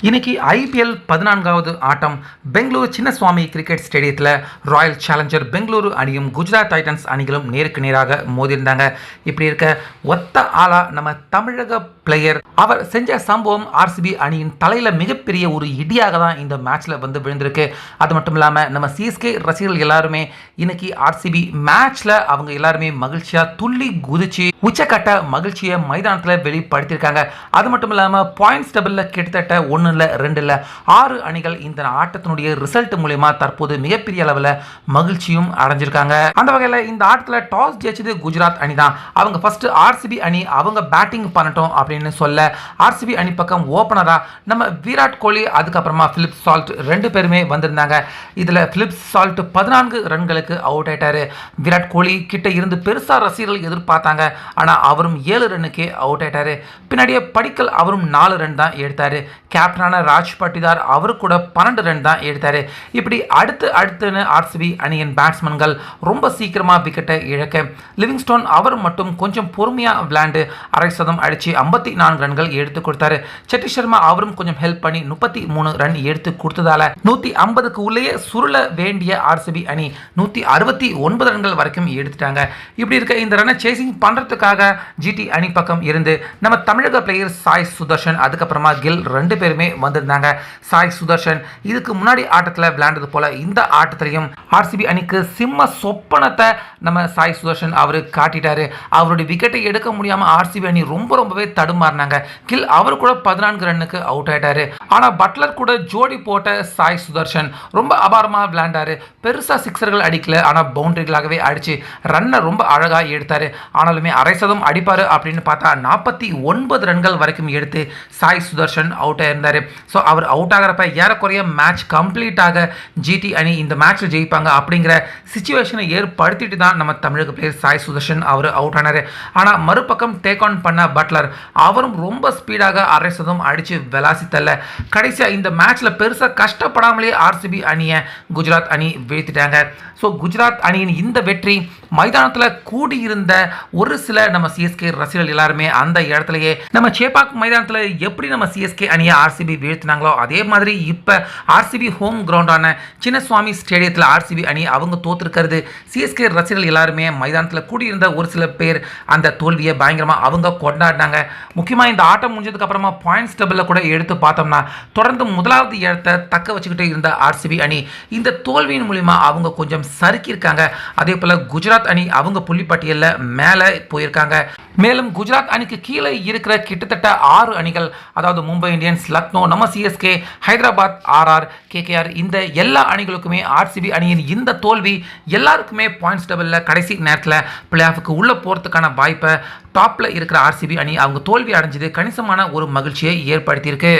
இன்னைக்கு ஐபிஎல் 14வது ஆட்டம் பெங்களூரு சின்னசுவாமி கிரிக்கெட் ஸ்டேடியத்தில் Royal challenger Bengaluru அணியும் குஜராத் டைட்டன்ஸ் அணிகளும் நேருக்கு நேராக மோதியிருந்தாங்க. இப்படி இருக்க ஒத்த ஆளா நம்ம தமிழக பிளேயர் அவர் செஞ்ச சம்பவம் ஆர்சிபி அணியின் தலையில் மிகப்பெரிய ஒரு இடியாக தான் இந்த மேட்ச்சில் விழுந்திருக்கு. அது மட்டும் இல்லாமல் நம்ம சிஎஸ்கே ரசிகர்கள் எல்லாருமே இன்னைக்கு ஆர்சிபி மேட்ச்சில் அவங்க எல்லாருமே மகிழ்ச்சியாக துள்ளி குதிச்சு உச்சக்கட்ட மகிழ்ச்சியை மைதானத்தில் வெளிப்படுத்தியிருக்காங்க. அது மட்டும் இல்லாமல் பாயிண்ட்ஸ் டேபிளில் கிட்டத்தட்ட 1 இல்லை 2 இல்லை 6 அணிகள் இந்த ஆட்டத்தினுடைய ரிசல்ட் மூலமா தற்போது மிகப்பெரிய அளவில் மகிழ்ச்சியும் அடைஞ்சிருக்காங்க. அந்த வகையில் இந்த ஆட்டத்தில் டாஸ் ஜெயிச்சது குஜராத் அணி தான். அவங்க ஃபர்ஸ்ட் ஆர்சிபி அணி அவங்க பேட்டிங் பண்ணட்டும் அப்படின்னு சொல்ல ஆர்சிபி அணி பக்கம் ஓப்பனரா நம்ம விராட் கோலி அதுக்கப்புறமா பிலிப் சால்ட் 2 பேருமே வந்திருந்தாங்க. இதில் பிலிப் சால்ட் 14 ரன்களுக்கு அவுட் ஆயிட்டாரு. விராட் கோலி கிட்ட இருந்து பெருசா ரசிகர்கள் எதிர்பார்த்தாங்க. ஆனால் அவரும் 7 ரன்னுக்கே அவுட் ஆயிட்டாரு. பின்னாடியே படிக்கல் அவரும் 4 ரன் தான் எடுத்தாரு. கேப்டனான ராஜ் பட்டிதார் அவரு கூட 12 ரன் தான் எடுத்தாரு. இப்படி அடுத்துன்னு ஆர்சிபி அணியின் பேட்ஸ்மேன்கள் ரொம்ப சீக்கிரமா விக்கெட்டை இழக்க லிவிங்ஸ்டோன் அவர் மட்டும் கொஞ்சம் பொறுமையா விளையாண்டு அரை சதம் அடிச்சு 54 ரன்கள் எடுத்து கொடுத்தாரு. செட்டி சர்மா அவரும் கொஞ்சம் ஹெல்ப் பண்ணி 33 ரன் எடுத்து கொடுத்ததால 150க்கு உள்ளேயே சுருள வேண்டிய ஆர்சிபி அணி 169 ரன்கள் வரைக்கும் எடுத்துட்டாங்க. இப்படி இருக்க இந்த ரன்னை சேசிங் பண்றதுக்காக ஜிடி அணி பக்கம் இருந்து நம்ம தமிழக பிளேயர் சாய் சுதர்ஷன் அதுக்கப்புறமா கில் 2 பேருமே வந்திருந்தாங்க. சாய் சுதர்ஷன் இதுக்கு முன்னாடி ஆட்டத்தில் விளையாண்டது போல இந்த ஆட்டத்திலையும் ஆர்சிபி அணிக்கு சிம்ம சொப்பனத்தை நம்ம சாய் சுதர்ஷன் அவரு காட்டிட்டாரு. அவருடைய விக்கெட்டை எடுக்க முடியாம ஆர்சிபி அணி ரொம்பவே தடுமாறினாங்க. கில் அவர் கூட 14 ரன்னுக்கு அவுட் ஆயிட்டாரு. ஆனா பட்லர் கூட ஜோடி போட்ட சாய் சுதர்ஷன் ரொம்ப அபாரமா விளையாண்டாரு. பெருசா சிக்ஸர்கள் அடிக்கல, ஆனா பவுண்டரிகளாகவே அடிச்சு ரன்னை ரொம்ப அழகா எடுத்தாரு. ஆனாலுமே அரை சதம் அடிப்பாரு அப்படின்னு பார்த்தா 49 ரன்கள் வரைக்கும் எடுத்து சாய் சுதர்ஷன் அவுட் ஆயிருந்தாரு. ஸோ அவர் அவுட் ஆகிறப்ப ஏறக்குறைய மேட்ச் கம்ப்ளீட்டாக ஜிடி அணி இந்த மேட்ச்ல ஜெயிப்பாங்க அப்படிங்கிற சிச்சுவேஷனை ஏற்படுத்திட்டு தான் நம்ம தமிழக பிளேயர் சாய் சுதர்ஷன் அவர் அவுட் ஆனாரு. ஆனால் மறுபக்கம் டேக் ஆன் பண்ண பட்லர் அவரும் ரொம்ப ஸ்பீடாக அரை சதம் அடிச்சு விளாசி தள்ள கடைசியா இந்த மேட்ச்ல பெருசா கஷ்டப்படாமலே ஆர்சிபி அணியை குஜராத் அணி வீழ்த்திட்டாங்க. ஸோ குஜராத் அணியின் இந்த வெற்றி மைதானத்தில் கூடியிருந்த ஒரு சில நம்ம சிஎஸ்கே ரசிகர்கள் எல்லாருமே அந்த இடத்துலயே நம்ம சேப்பாக் மைதானத்தில் எப்படி நம்ம சிஎஸ்கே அணியை ஆர்சிபி வீழ்த்தினாங்களோ அதே மாதிரி இப்போ ஆர்சிபி ஹோம் கிரவுண்டான சின்னசுவாமி ஸ்டேடியத்தில் ஆர்சிபி அணி அவங்க தோத்துருக்கிறது சிஎஸ்கே ரசிகர்கள் எல்லாருமே மைதானத்தில் கூடியிருந்த ஒரு சில பேர் அந்த தோல்வியை பயங்கரமாக அவங்க கொண்டாடினாங்க. முக்கியமாக இந்த ஆட்டம் முடிஞ்சதுக்கு அப்புறமா பாயிண்ட்ஸ் டேபிளில் கூட எடுத்து பார்த்தோம்னா தொடர்ந்து முதலாவது இடத்தை தக்க வச்சுக்கிட்டு இருந்த ஆர்சிபி அணி இந்த தோல்வியின் மூலிமா அவங்க கொஞ்சம் சறுக்கியிருக்காங்க. அதே போல குஜராத் அணி அவங்க புள்ளிப்பட்டியலில் மேலே போயிருக்காங்க. மேலும் குஜராத் அணிக்கு கீழே இருக்கிற கிட்டத்தட்ட 6 அணிகள், அதாவது மும்பை இந்தியன்ஸ், லக்னோ, நம்ம சிஎஸ்கே, ஹைதராபாத், ஆர்ஆர், கேகேஆர், இந்த எல்லா அணிகளுக்குமே ஆர்சிபி அணியின் இந்த தோல்வி எல்லாருக்குமே பாயிண்ட்ஸ் டேபிளில் கடைசி நேரத்தில் பிளே ஆஃபுக்கு உள்ள போகிறதுக்கான வாய்ப்பை டாப்ல இருக்கிற ஆர்சிபி அணி அவங்க தோல்வி அடைஞ்சது கணிசமான ஒரு மகிழ்ச்சியை ஏற்படுத்தியிருக்கு.